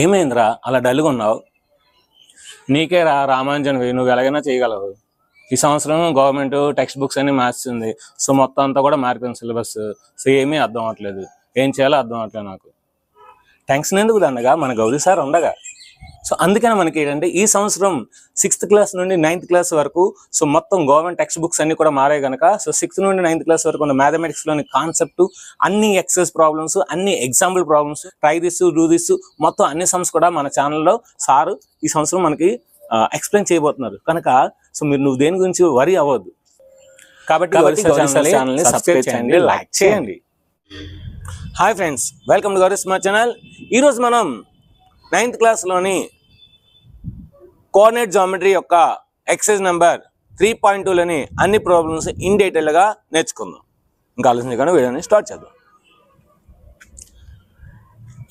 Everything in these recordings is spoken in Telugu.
ఏమైందిరా అలా డల్గా ఉన్నావు? నీకే రామాంజన్వి, నువ్వు ఎలాగైనా చేయగలవు. ఈ సంవత్సరం గవర్నమెంట్ టెక్స్ట్ బుక్స్ అన్ని మార్చింది. సో మొత్తం అంతా కూడా మారిపోయింది సిలబస్. సో ఏమీ అర్థం అవ్వట్లేదు, ఏం చేయాలో అర్థం అవ్వట్లేదు నాకు. టెన్షన్ ఎందుకు దండగా, మన గౌరీ సార్ ఉండగా. సో అందుకని మనకి ఏంటంటే ఈ సంవత్సరం 6th క్లాస్ నుండి 9th క్లాస్ వరకు సో మొత్తం గవర్నమెంట్ టెక్స్ట్ బుక్స్ అన్ని కూడా మారాయి కనుక సో 6th నుండి 9th క్లాస్ వరకు ఉన్న మ్యాథమెటిక్స్లోని కాన్సెప్ట్, అన్ని ఎక్సైజ్ ప్రాబ్లమ్స్, అన్ని example problems, try this do this, మొత్తం అన్ని సమ్స్ కూడా మన ఛానల్లో సారు ఈ సంవత్సరం మనకి ఎక్స్ప్లెయిన్ చేయబోతున్నారు కనుక సో నువ్వు దేని గురించి వరి అవ్వద్దు. కాబట్టి ఛానల్ని సబ్స్క్రైబ్ చేయండి, లైక్ చేయండి. Hi friends, welcome to Gauri smart channel. ఈరోజు మనం 9th క్లాస్లోని కోఆర్డినేట్ జామెట్రీ యొక్క ఎక్సైజ్ నెంబర్ 3.2లోని అన్ని ప్రాబ్లమ్స్ ఇన్ డీటెయిల్గా నేర్చుకుందాం. ఇంకా ఆలోచించకుండా వీడియోని స్టార్ట్ చేద్దాం.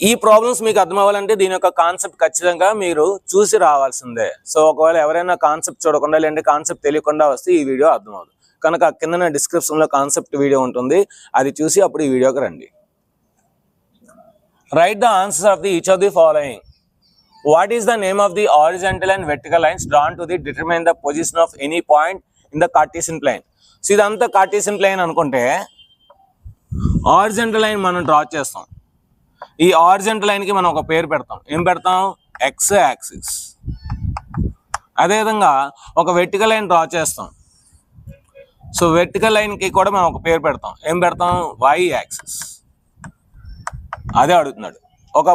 ఈ ప్రాబ్లమ్స్ మీకు అర్థం అవ్వాలంటే దీని యొక్క కాన్సెప్ట్ ఖచ్చితంగా మీరు చూసి రావాల్సిందే. సో ఒకవేళ ఎవరైనా కాన్సెప్ట్ చూడకుండా లేదంటే కాన్సెప్ట్ తెలియకుండా వస్తే ఈ వీడియో అర్థం అవ్వదు కనుక కింద డిస్క్రిప్షన్లో కాన్సెప్ట్ వీడియో ఉంటుంది, అది చూసి అప్పుడు ఈ వీడియోకి రండి. Write the answers of each of the following. What is the name of the horizontal and vertical lines drawn to determine the position of any point in the Cartesian plane? So ఇదంతా కార్టేసియన్ ప్లేన్ అనుకుంటే హారిజంటల్ లైన్ మనం డ్రా చేస్తాం. ఈ హారిజంటల్ లైన్కి మనం ఒక పేరు పెడతాం. ఏం పెడతాం? X axis. అదేవిధంగా ఒక వెర్టికల్ లైన్ డ్రా చేస్తాం. సో వెర్టికల్ లైన్కి కూడా మనం ఒక పేరు పెడతాం. ఏం పెడతాం? Y axis. అదే అడుగుతున్నాడు. ఒక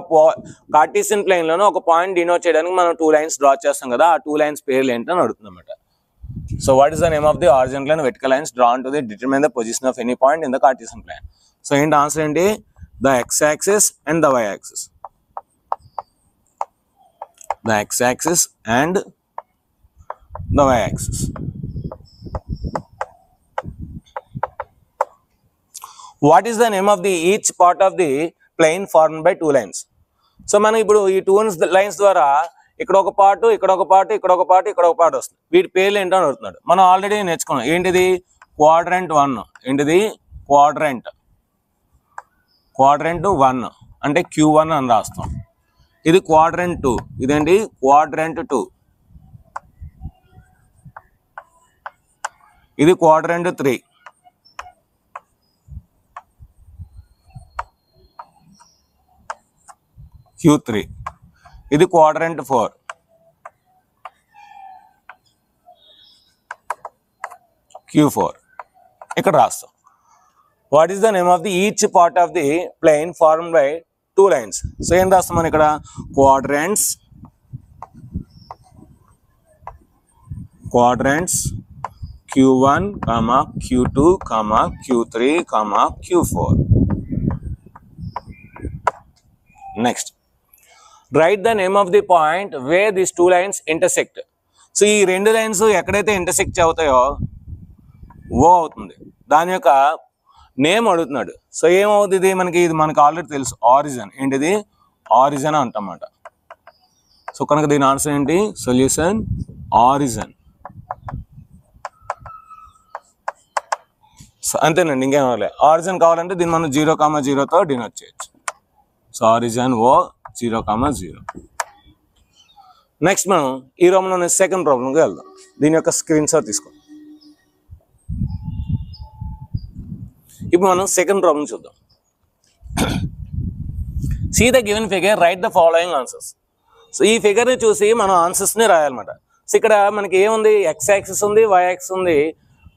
కార్టేసియన్ ప్లేన్లోనే ఒక పాయింట్ డినోట్ చేయడానికి మనం 2 లైన్స్ డ్రా చేస్తాం కదా, ఆ 2 లైన్స్ పేర్లు ఏంటని అడుగుతుంది అనమాట. So what is the name of the horizontal and vertical lines drawn to determine the position of any point in the Cartesian plane? So ఏంటి ఆన్సర్ ఏంటి? The x axis and the y axis. The x axis and the y axis. What is the name of the each part of the plane formed by 2 lines? So మనం ఇప్పుడు ఈ 2 లైన్స్ ద్వారా ఇక్కడ ఒక పార్ట్, ఇక్కడ ఒక పార్ట్, ఇక్కడ ఒక పార్ట్, ఇక్కడ ఒక పార్ట్ వస్తుంది. వీటి పేర్లు ఏంటో అని అడుగుతున్నాడు. మనం ఆల్రెడీ నేర్చుకున్నాం. ఏంటిది? క్వాడ్రంట్ 1. ఏంటిది? క్వాడ్రంట్ 1 అంటే Q1 అని రాస్తాం. ఇది క్వాడ్రంట్ 2. ఇదేంటి? క్వాడ్రంట్ 2. ఇది క్వాడ్రంట్ 3. Q3. ఇది క్వాడ్రంట్ 4. Q4. ఇక్కడ రాస్తాం. What is the name of the each part of the plane formed by 2 lines? So ఏం రాస్తాం మనం ఇక్కడ? Quadrants Q1, Q2, Q3, Q4. Next, write the name of the point where this 2 lines intersect. So ఈ 2 లైన్స్ ఎక్కడైతే ఇంటర్సెక్ట్ అవుతాయో ఓ అవుతుంది. దాని యొక్క నేమ్ అడుగుతున్నాడు. సో ఏమవుతుంది మనకి? ఇది మనకు ఆల్రెడీ తెలుసు, ఆరిజిన్. ఏంటిది? ఆరిజిన్ అంటమాట. సో కనుక దీని ఆన్సర్ ఏంటి? Solution origin. సో అంతేనండి, ఇంకేం అవ్వలే. ఆరిజిన్ కావాలంటే దీన్ని మనం 0,0తో డినోట్ చేయొచ్చు. సో ఆరిజిన్ ఓ 0,0. నెక్స్ట్ మనం ఈ రోమ్లోని సెకండ్ ప్రాబ్లంకి వెళ్దాం. దీని యొక్క స్క్రీన్ షాట్ తీసుకో. ఇప్పుడు మనం సెకండ్ ప్రాబ్లం చూద్దాం. See the given figure, write the following answers. So ఈ ఫిగర్ని చూసి మనం ఆన్సర్స్ని రాయాలన్నమాట. సో ఇక్కడ మనకి ఏముంది? ఎక్స్ యాక్సిస్ ఉంది, వై యాక్సిస్ ఉంది,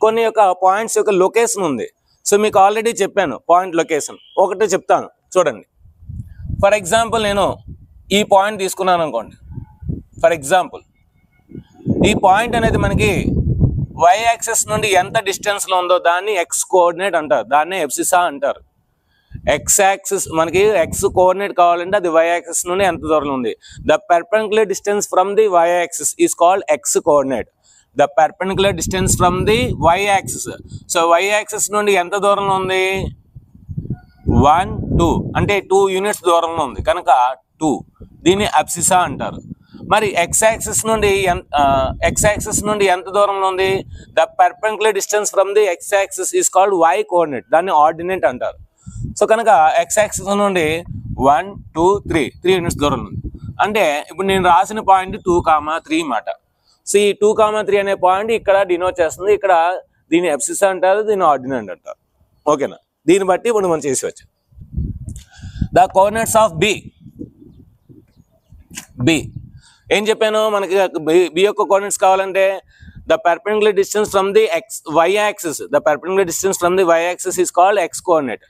కొన్ని యొక్క పాయింట్స్ యొక్క లొకేషన్ ఉంది. సో మీకు ఆల్రెడీ చెప్పాను పాయింట్ లొకేషన్. ఒకటి చెప్తాను చూడండి. ఫర్ ఎగ్జాంపుల్ నేను ఈ పాయింట్ తీసుకున్నాను అనుకోండి. ఫర్ ఎగ్జాంపుల్ ఈ పాయింట్ అనేది మనకి వై యాక్సిస్ నుండి ఎంత డిస్టెన్స్లో ఉందో దాన్ని ఎక్స్ కోఆర్డినేట్ అంటారు, దాన్ని ఎబ్సిసా అంటారు. ఎక్స్ యాక్సిస్ మనకి ఎక్స్ కోఆర్డినేట్ కావాలంటే అది వై యాక్సిస్ నుండి ఎంత దూరంలో ఉంది. The perpendicular distance from the y axis is called x coordinate. The perpendicular distance from the y axis. So y axis నుండి ఎంత దూరంలో ఉంది? 1, 2 అంటే 2 యూనిట్స్ దూరంలో ఉంది కనుక 2. దీన్ని అబ్సిసా అంటారు. మరి ఎక్స్ యాక్సిస్ నుండి ఎంత దూరంలో ఉంది? The perpendicular distance from the x axis is called y coordinate, దాన్ని ఆర్డినేట్ అంటారు. సో కనుక ఎక్స్ యాక్సిస్ నుండి 1, 2, 3 యూనిట్స్ దూరంలో ఉంది. అంటే ఇప్పుడు నేను రాసిన పాయింట్ 2,3 మాట. సో ఈ 2,3 అనే పాయింట్ ఇక్కడ డినోట్ చేస్తుంది. ఇక్కడ దీని అబ్సిస్ అంటారు, దీని ఆర్డినెంట్ అంటారు. ఓకేనా, దీన్ని బట్టి ఇప్పుడు మనం చేసేవచ్చు. ద కోఆర్డినేట్స్ ఆఫ్ బి ఏం చెప్పాను, మనకి బి యొక్క కోఆర్డినేట్స్ కావాలంటే the perpendicular distance from the y axis, the perpendicular distance from the y axis is called x coordinate.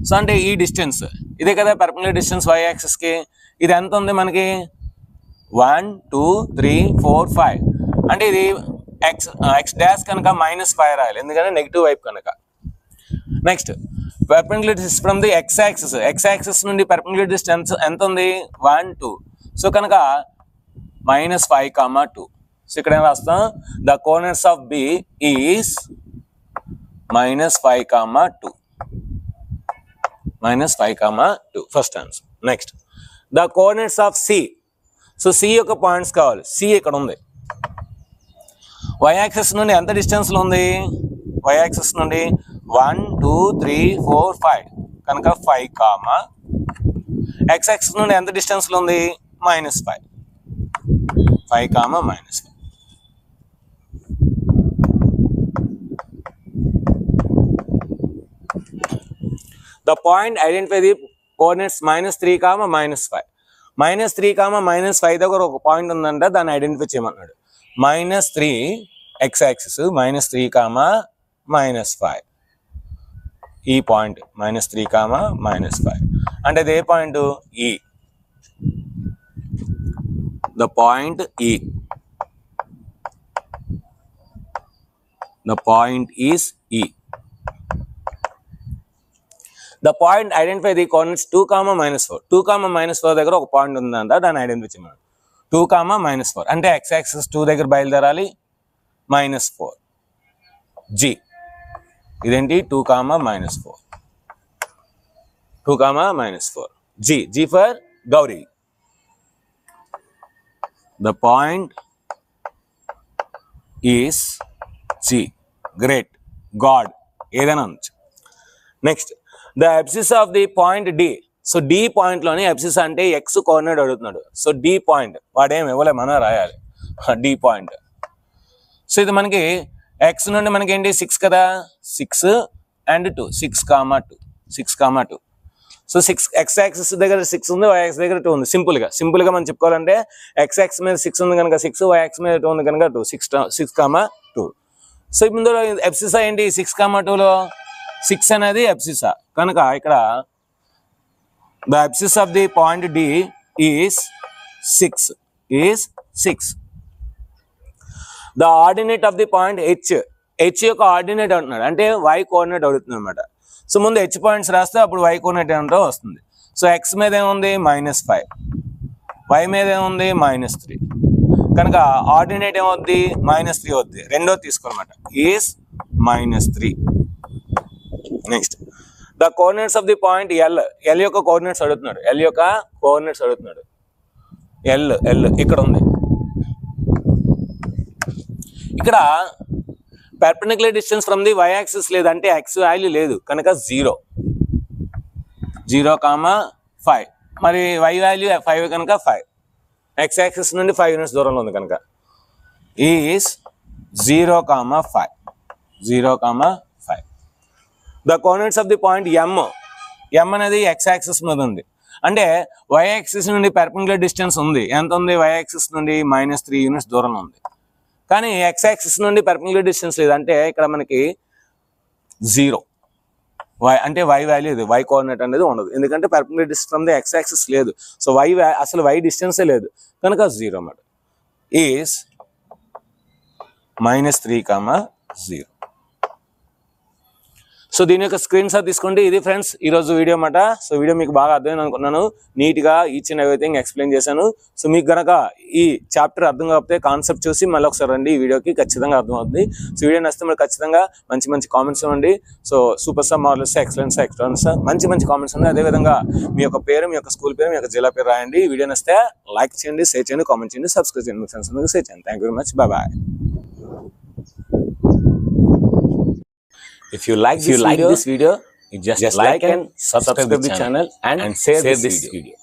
So అంటే ఈ డిస్టెన్స్ ఇదే కదా పర్పెండిక్యులర్ డిస్టెన్స్ y యాక్సిస్ కి. ఇది ఎంత ఉంది మనకి 1 2 3 4 5. అంటే ఇది x డాష్ కనుక -5 రాయాలి, ఎందుకంటే నెగిటివ్ వైపు కనుక. Next perpendicular distance from the x axis నుండి పర్పెండిక్యులర్ డిస్టెన్స్ ఎంత ఉంది 1 2. సో కనుక -5, 2. సో ఇక్కడ ఏం రాస్తాం, the coordinates of B is -5, 2. -5, 2 first answer. Next the coordinates of C. So C యొక్క పాయింట్స్ కావాలి. సి ఇక్కడ ఉంది, y యాక్సిస్ నుండి ఎంత డిస్టెన్స్ లో ఉంది, y యాక్సిస్ నుండి 1 2 3 4 5 కనుక 5, x యాక్సిస్ నుండి ఎంత డిస్టెన్స్ లో ఉంది -5, 5, -5. The point identify the coordinates -3, -5. -3, -5 దగ్గర ఒక పాయింట్ ఉందంటే దాన్ని ఐడెంటిఫై చేయమన్నాడు. -3 x యాక్సిస్, -3, -5 ఈ పాయింట్ -3, -5 అంటే అది ఏ point E. The point E. The point is E. The point identify the coordinates 2, -4. 2, -4 దగ్గర ఒక పాయింట్ ఉందంట, దాన్ని ఐడెంటిఫై చేయమన్నాడు. 2, -4 అంటే x యాక్సిస్ 2 దగ్గర బయలుదేరాలి, -4 G. ఇదేంటి 2, -4. 2, -4 G for Gauri. The point is G. Great. God. ఏదైనా అనొచ్చు. Next the abscissa of the point D. So D point లోని అబ్సిస్ అంటే x కోఆర్డినేట్ అడుగుతున్నాడు. సో D పాయింట్ వాడేం ఇవ్వలే, మనం రాయాలి D పాయింట్. సో ఇది మనకి x నుండి మనకి ఏంటి 6 కదా, 6 and 2, 6, 2. సో 6 x యాక్సిస్ దగ్గర 6 ఉంది, y యాక్సిస్ దగ్గర 2 ఉంది. సింపుల్ గా మనం చెప్పుకోవాలంటే x యాక్సిస్ మీద 6 ఉంది కనుక 6, y యాక్సిస్ మీద 2 ఉంది కనుక 2, 6, 2. సో ఇందులో అబ్సిసా ఏంటి 6, 2లో 6 అనేది అబ్సిసా కనుక ఇక్కడ the abscissa of the point D is 6. The ordinate of the point H యొక్క ఆర్డినేట్ అంటున్నాడు, అంటే y కోఆర్డినేట్ అడుగుతుంది అనమాట. సో ముందు H పాయింట్స్ రాస్తే అప్పుడు y కోఆర్డినేట్ ఏమంటో వస్తుంది. సో x మీద ఏముంది -5, y మీద ఏముంది -3 కనుక ఆర్డినేట్ ఏమవుద్ది -3 అవుద్ది. రెండో తీసుకోనమాట is -3. Next the coordinates of the point L యొక్క కోఆర్డినేట్స్ అడుగుతున్నాడు. L ఇక్కడ ఉంది. ఇక్కడ perpendicular distance from the y axis లేదంటే x వాల్యూ లేదు కనుక 0, 5 మరి y వాల్యూ 5 కనుక 5, x యాక్సిస్ నుండి 5 యూనిట్స్ దూరంలో ఉంది కనుక is 0, 5. The coordinates of the point M అనేది x యాక్సిస్ మీద ఉంది, అంటే y యాక్సిస్ నుండి పర్పెండిక్యులర్ డిస్టెన్స్ ఉంది. ఎంత ఉంది, y యాక్సిస్ నుండి -3 యూనిట్స్ దూరంలో ఉంది. కానీ x యాక్సిస్ నుండి పర్పెండిక్యులర్ డిస్టెన్స్ లేదు, అంటే ఇక్కడ మనకి 0, అంటే y వాల్యూ ఇది, y కోఆర్డినేట్ అనేది ఉండదు, ఎందుకంటే perpendicular distance from the x axis లేదు. సో అసలు y డిస్టెన్సే లేదు కనుక 0 అన్నమాట. ఈస్ -3, 0. సో దీని యొక్క స్క్రీన్ షాట్ తీసుకోండి. ఇది ఫ్రెండ్స్ ఈరోజు వీడియో అన్నమాట. సో వీడియో మీకు బాగా అర్థమైంది అనుకున్నాను, నీట్గా ఈచ్ అండ్ ఎవ్రీథింగ్ ఎక్స్ప్లెయిన్ చేశాను. సో మీకు కనుక ఈ చాప్టర్ అర్థం కాకపోతే కాన్సెప్ట్ చూసి మళ్ళీ ఒకసారి రండి, ఈ వీడియోకి ఖచ్చితంగా అర్థమవుతుంది. సో వీడియో నచ్చితే మీరు ఖచ్చితంగా మంచి కామెంట్స్ ఇవ్వండి. So super star, marvellous, excellence, ఎక్స్ట్రాన్స్ మంచి కామెంట్స్ ఉన్నాయి. అదేవిధంగా మీ యొక్క పేరు, మీ యొక్క స్కూల్ పేరు, మీ యొక్క జిల్లా పేరు రాయండి. వీడియో నచ్చితే లైక్ చేయండి, షేర్ చేయండి, కామెంట్ చేయండి, సబ్స్క్రైబ్ చేయండి, మీ ఫ్రెండ్స్ అందరికీ షేర్ చేయండి. Thank you very much. Bye. If you like this video, you just like and subscribe the channel and share this video.